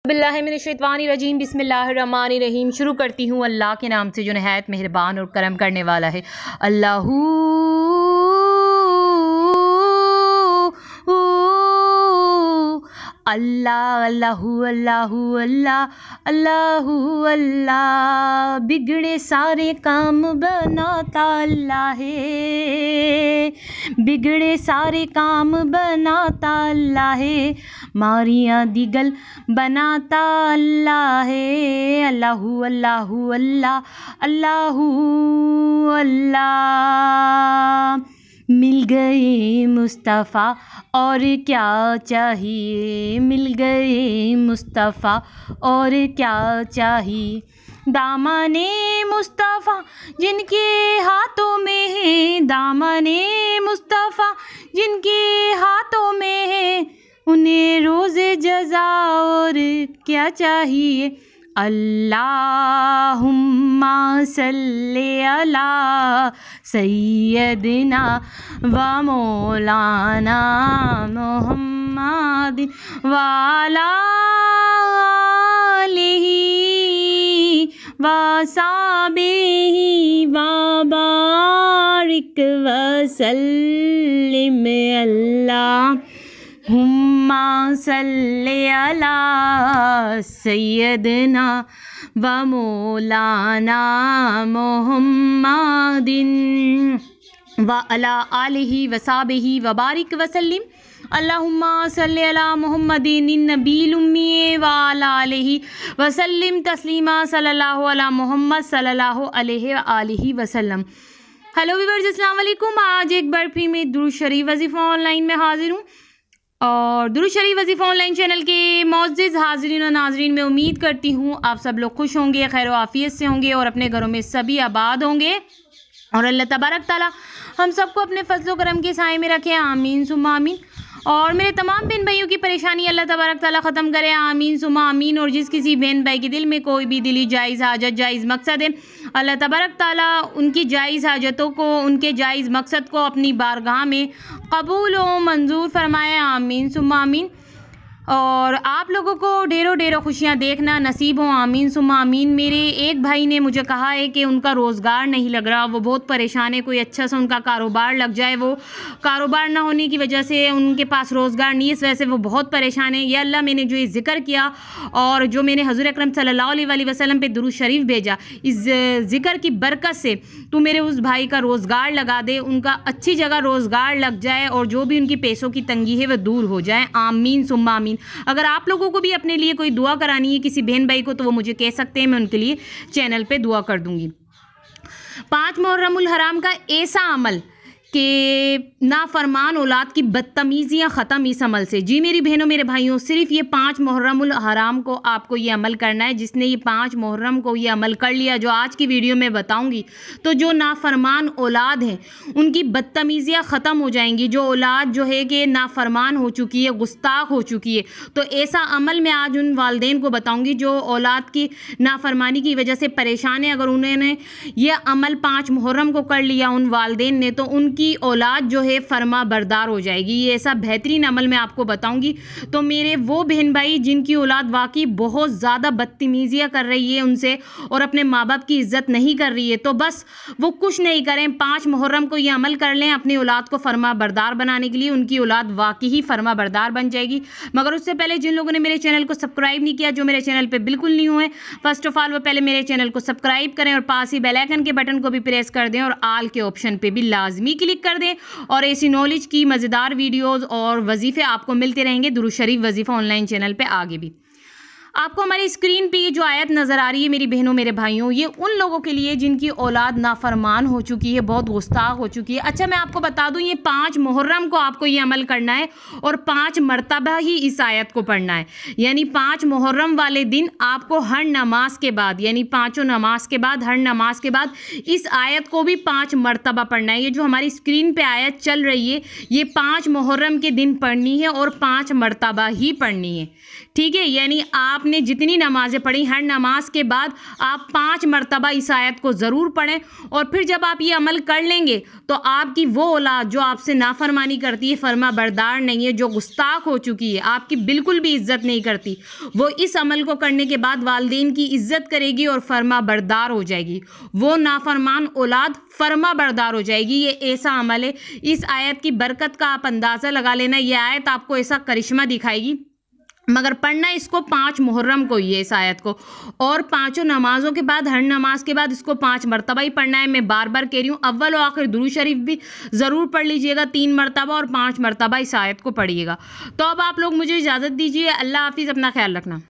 बिस्मिल्लाहिर्रहमानिर्रहीम बिस्मिल्लाहिर्रहमानिर्रहीम। शुरू करती हूँ अल्लाह के नाम से जो नहायत मेहरबान और करम करने वाला है। अल्लाहू अल्लाह अल्लाहू अल्लाहू अल्लाह अल्लाहू अल्लाह। बिगड़े सारे काम बनाता अल्लाह है, बिगड़े सारे काम बनाता अल्लाह है, मारियाँ दिगल बनाता अल्लाह है। अल्लाहू अल्लाहू अल्लाह अल्लाहू अल्लाह। मिल गए मुस्तफ़ा और क्या चाहिए, मिल गए मुस्तफ़ा और क्या चाहिए। दामने मुस्तफ़ा जिनके हाथों में है, दामने मुस्तफ़ा जिनके हाथों में है, उन्हें रोज़े जज़ा और क्या चाहिए। अल्लाहुम्मा सल्ले अला सय्यदना व मौलाना मुहम्मदिन व अला आलिहि व सहाबिहि व बारिक व सल्लिम। अल्लाहुम्मा सल्ले अला सय्यदना व मौलाना मुहम्मदिन व अला आलिहि व सहाबिहि व बारिक व सल्लिम। अल्लाहुम्मा सल्ली अला मुहम्मदिन नबील उम्मी व अला आलिहि व सल्लिम तस्लीमा सल्लल्लाहु अला मुहम्मद सल्लल्लाहु अलैहि व आलिहि वसल्लम। हेलो व्यूअर्स, अस्सलाम वालेकुम। आज एक बार फिर मैं दुरूद शरीफ वजीफ़ा ऑनलाइन में हाजिर हूँ और दुरूद शरीफ वजीफ़ा ऑनलाइन चैनल के मोअज़्ज़िज़ हाज़रीन और नाज़रीन, मैं उम्मीद करती हूँ आप सब लोग खुश होंगे, खैर व आफ़ियत से होंगे और अपने घरों में सभी आबाद होंगे और अल्लाह तबारक ताला हम सबको अपने फज़ल करम के साए में रखे, आमीन सुम्मा आमीन। और मेरे तमाम बहन भाइयों की परेशानी अल्लाह तबारक ताला ख़त्म करे, आमीन सुम्मा आमीन। और जिस किसी बहन भाई के दिल में कोई भी दिली जायज़ हाजत, जायज़ मकसद है, अल्लाह तबारक ताला उनकी जायज़ हाजतों को, उनके जायज़ मकसद को अपनी बारगाह में कबूल व मंजूर फरमाए, आमीन सुम्मा आमीन। और आप लोगों को ढेरों ढेरों खुशियाँ देखना नसीब हो, आमीन सुम्मा आमीन। मेरे एक भाई ने मुझे कहा है कि उनका रोज़गार नहीं लग रहा, वो बहुत परेशान है, कोई अच्छा सा उनका कारोबार लग जाए। वो कारोबार ना होने की वजह से उनके पास रोज़गार नहीं है, इस वजह से वो बहुत परेशान है। या अल्लाह, मैंने जो ये ज़िक्र किया और जो मैंने हज़रत अकरम सल्लल्लाहु अलैहि वसल्लम पे दुरूद शरीफ भेजा, इस ज़िक्र की बरकत से तू मेरे उस भाई का रोज़गार लगा दे, उनका अच्छी जगह रोज़गार लग जाए और जो भी उनकी पैसों की तंगी है वह दूर हो जाए, आमीन सुम्मा आमीन। अगर आप लोगों को भी अपने लिए कोई दुआ करानी है किसी बहन भाई को, तो वो मुझे कह सकते हैं, मैं उनके लिए चैनल पे दुआ कर दूंगी। 5 मुहर्रमुल हराम का ऐसा अमल कि नाफरमान औलाद की बदतमीज़ियाँ ख़त्म इस अमल से। जी मेरी बहनों मेरे भाइयों, सिर्फ ये 5 मुहर्रमुल हराम को आपको ये अमल करना है। जिसने ये 5 मुहर्रम को ये अमल कर लिया, जो आज की वीडियो में बताऊंगी, तो जो नाफरमान औलाद हैं उनकी बदतमीज़ियाँ ख़त्म हो जाएंगी। जो औलाद जो है कि नाफरमान हो चुकी है, गुस्ताख हो चुकी है, तो ऐसा अमल मैं आज उन वालिदैन को बताऊँगी जो औलाद की नाफरमानी की वजह से परेशान है। अगर उन्होंने ये अमल 5 मुहर्रम को कर लिया उन वालिदैन ने, तो उनकी औलाद जो है फरमा बरदार हो जाएगी। ये ऐसा बेहतरीन अमल मैं आपको बताऊंगी। तो मेरे वो बहन भाई जिनकी औलाद वाकई बहुत ज़्यादा बदतमीज़ियाँ कर रही है उनसे और अपने माँ बाप की इज़्ज़त नहीं कर रही है, तो बस वो कुछ नहीं करें, 5 मुहर्रम को ये अमल कर लें अपनी औलाद को फरमा बरदार बनाने के लिए। उनकी औलाद वाकई ही फरमा बरदार बन जाएगी। मगर उससे पहले जिन लोगों ने मेरे चैनल को सब्सक्राइब नहीं किया, जो मेरे चैनल पर बिल्कुल न्यू है, फर्स्ट ऑफ ऑल वो पहले मेरे चैनल को सब्सक्राइब करें और पास ही बेल आइकन के बटन को भी प्रेस कर दें और आल के ऑप्शन पर भी लाजमी क्लिक कर दें। और ऐसी नॉलेज की मज़ेदार वीडियोस और वजीफ़े आपको मिलते रहेंगे दुरूद शरीफ वजीफ़ा ऑनलाइन चैनल पे आगे भी। आपको हमारी स्क्रीन पे ये जो आयत नज़र आ रही है मेरी बहनों मेरे भाइयों, ये उन लोगों के लिए जिनकी औलाद नाफरमान हो चुकी है, बहुत गुस्ताख हो चुकी है। अच्छा, मैं आपको बता दूं, ये 5 मुहर्रम को आपको ये अमल करना है और 5 मरतबा ही इस आयत को पढ़ना है। यानी 5 मुहर्रम वाले दिन आपको हर नमाज के बाद, यानी 5 नमाज के बाद, हर नमाज के बाद इस आयत को भी 5 मरतबा पढ़ना है। ये जो हमारी स्क्रीन पर आयत चल रही है, ये 5 मुहर्रम के दिन पढ़नी है और 5 मरतबा ही पढ़नी है, ठीक है। यानी आप आपने जितनी नमाज़ें पढ़ी, हर नमाज के बाद आप 5 मरतबा इस आयत को ज़रूर पढ़ें। और फिर जब आप ये अमल कर लेंगे तो आपकी वो औलाद जो आपसे नाफरमानी करती है, फर्मा बरदार नहीं है, जो गुस्ताख हो चुकी है, आपकी बिल्कुल भी इज़्ज़त नहीं करती, वो इस अमल को करने के बाद वालिदैन की इज़्ज़त करेगी और फर्मा बरदार हो जाएगी। वो नाफरमान औलाद फर्मा बरदार हो जाएगी। ये ऐसा अमल है, इस आयत की बरकत का आप अंदाज़ा लगा लेना। ये आयत आपको ऐसा करिश्मा दिखाएगी, मगर पढ़ना इसको 5 मुहर्रम को ही है इस आयत को, और 5 नमाज़ों के बाद, हर नमाज के बाद इसको 5 मरतबा ही पढ़ना है। मैं बार बार कह रही हूँ, अव्वल और आखिर दुरूद शरीफ भी ज़रूर पढ़ लीजिएगा 3 मरतबा, और 5 मरतबा इस आयत को पढ़िएगा। तो अब आप लोग मुझे इजाज़त दीजिए। अल्लाह हाफिज़, अपना ख्याल रखना।